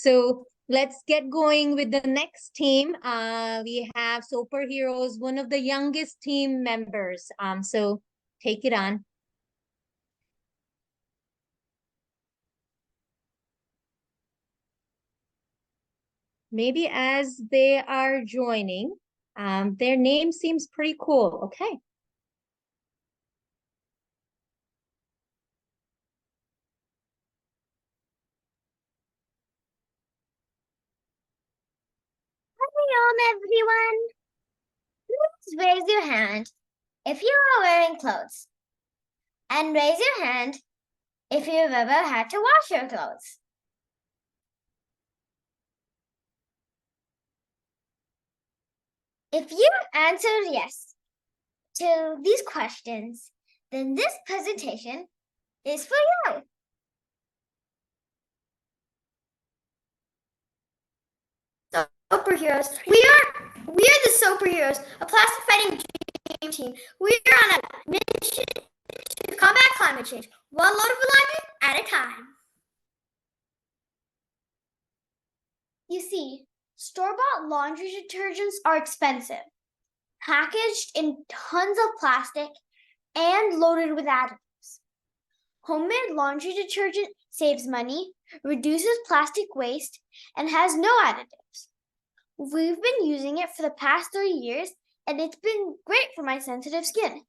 So let's get going with the next team. We have SoaperHeroes, one of the youngest team members. So take it on. Maybe as they are joining, their name seems pretty cool. Okay. Hi, everyone. Please raise your hand if you are wearing clothes. And raise your hand if you've ever had to wash your clothes. If you answered yes to these questions, then this presentation is for you. SoaperHeroes. We are the SoaperHeroes, a plastic fighting dream team. We are on a mission to combat climate change, one load of laundry at a time. You see, store-bought laundry detergents are expensive, packaged in tons of plastic, and loaded with additives. Homemade laundry detergent saves money, reduces plastic waste, and has no additives. We've been using it for the past 3 years, and it's been great for my sensitive skin.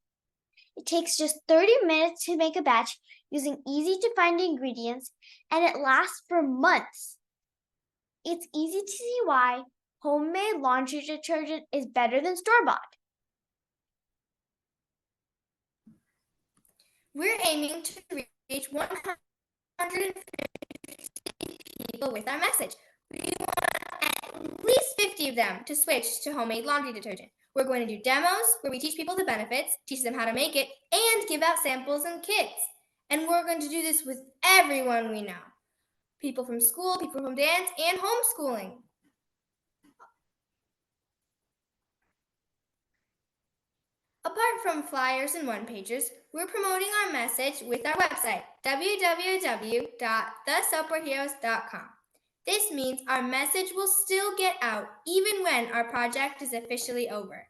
It takes just 30 minutes to make a batch using easy-to-find ingredients, and it lasts for months. It's easy to see why homemade laundry detergent is better than store-bought. We're aiming to reach 150 people with our message. We want at least 50 of them to switch to homemade laundry detergent. We're going to do demos where we teach people the benefits, teach them how to make it, and give out samples and kits. And we're going to do this with everyone we know. People from school, people from dance, and homeschooling. Apart from flyers and one-pagers, we're promoting our message with our website, www.thesoaperheroes.com. This means our message will still get out even when our project is officially over.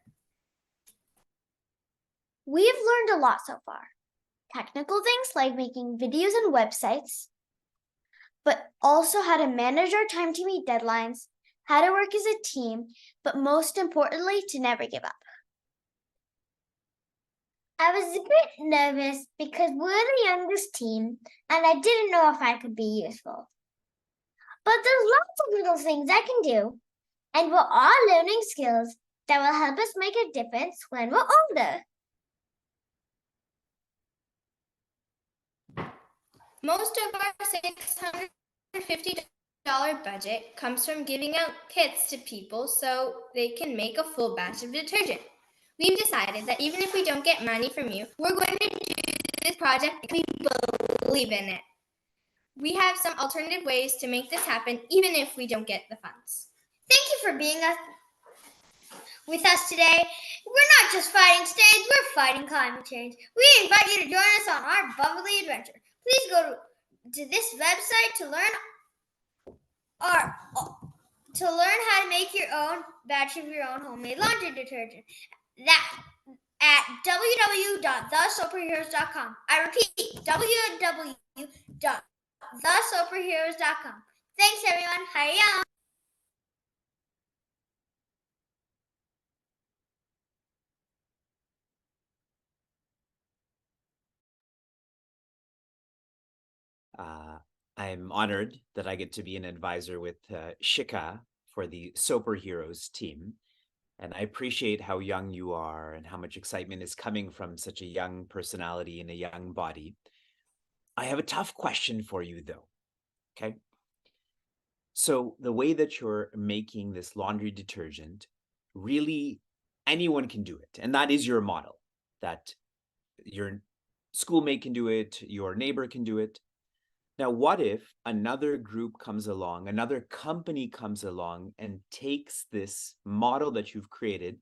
We've learned a lot so far. Technical things like making videos and websites, but also how to manage our time to meet deadlines, how to work as a team, but most importantly, to never give up. I was a bit nervous because we're the youngest team and I didn't know if I could be useful. But there's lots of little things I can do, and we're all learning skills that will help us make a difference when we're older. Most of our $650 budget comes from giving out kits to people so they can make a full batch of detergent. We've decided that even if we don't get money from you, we're going to do this project because we believe in it. We have some alternative ways to make this happen even if we don't get the funds. Thank you for being with us today. We're not just fighting stains, we're fighting climate change. We invite you to join us on our bubbly adventure. Please go to this website to learn how to make your own batch of your own homemade laundry detergent. That at www.thesoaperheroes.com. I repeat, www.thesoaperheroes.com. Thanks, everyone. Hiya. I'm honored that I get to be an advisor with Shika for the SoaperHeroes team. And I appreciate how young you are and how much excitement is coming from such a young personality in a young body. I have a tough question for you, though. Okay. So the way that you're making this laundry detergent, really anyone can do it. And that is your model, that your schoolmate can do it, your neighbor can do it. Now, what if another group comes along, another company comes along and takes this model that you've created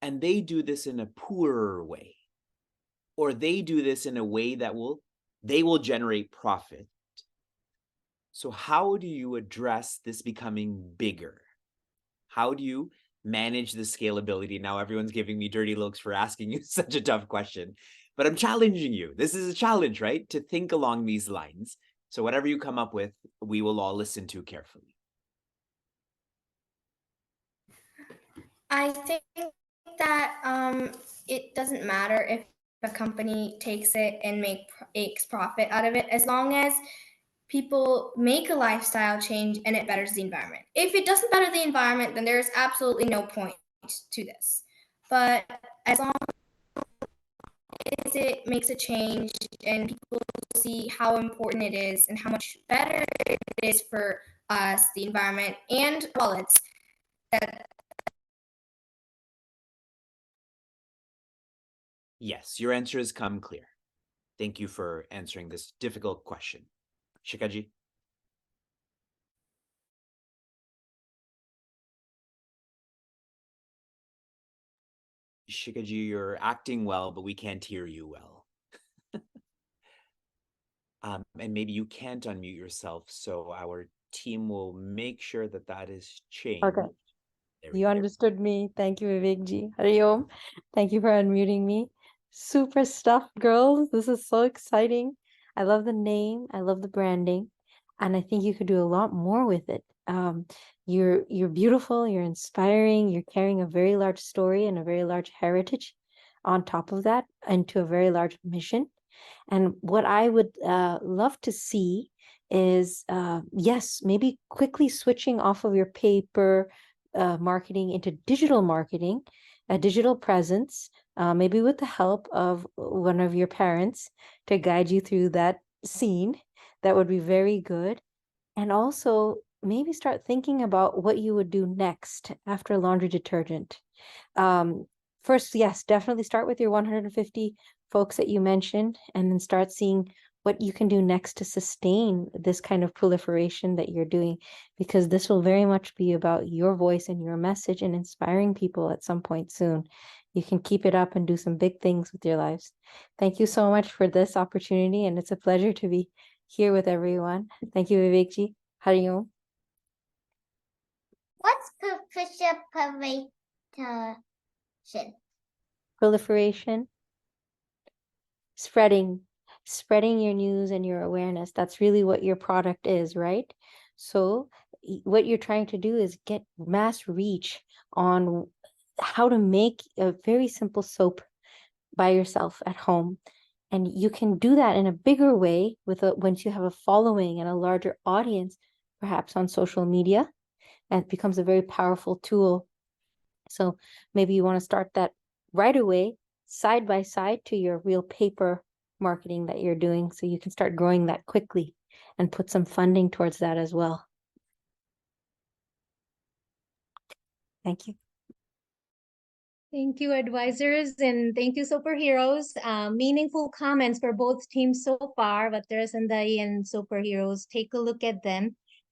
and they do this in a poorer way, or they do this in a way that they will generate profit? So how do you address this becoming bigger? How do you manage the scalability? Now everyone's giving me dirty looks for asking you such a tough question, but I'm challenging you. This is a challenge, right? To think along these lines. So whatever you come up with, we will all listen to carefully. I think that it doesn't matter if a company takes it and makes profit out of it, as long as people make a lifestyle change and it betters the environment. If it doesn't better the environment, then there's absolutely no point to this. But as long as it makes a change and people see how important it is and how much better it is for us, the environment, and wallets, that Yes, your answer has come clear. Thank you for answering this difficult question. Shikaji? Shikaji, you're acting well, but we can't hear you well. And maybe you can't unmute yourself, so our team will make sure that that is changed. Okay. There we You go. understood me. Thank you, Vivekji. Hariom. Thank you for unmuting me. Super stuff, girls. This is so exciting. I love the name. I love the branding. And I think you could do a lot more with it. You're beautiful, you're inspiring, you're carrying a very large story and a very large heritage on top of that into a very large mission. And what I would love to see is, yes, maybe quickly switching off of your paper marketing into digital marketing, a digital presence, maybe with the help of one of your parents to guide you through that scene. That would be very good. And also maybe start thinking about what you would do next after laundry detergent. First, yes, definitely start with your 150 folks that you mentioned, and then start seeing what you can do next to sustain this kind of proliferation that you're doing, because this will very much be about your voice and your message and inspiring people at some point soon. You can keep it up and do some big things with your lives. Thank you so much for this opportunity, and it's a pleasure to be here with everyone. Thank you, Vivekji. Hariom. What's proliferation? Proliferation. Spreading your news and your awareness. That's really what your product is, right? So what you're trying to do is get mass reach on how to make a very simple soap by yourself at home. And you can do that in a bigger way once you have a following and a larger audience, perhaps on social media, and it becomes a very powerful tool. So maybe you want to start that right away, side by side to your real paper marketing that you're doing, so you can start growing that quickly and put some funding towards that as well. Thank you. Thank you, advisors, and thank you, SoaperHeroes. Meaningful comments for both teams so far, Vatras and Dai and SoaperHeroes. Take a look at them.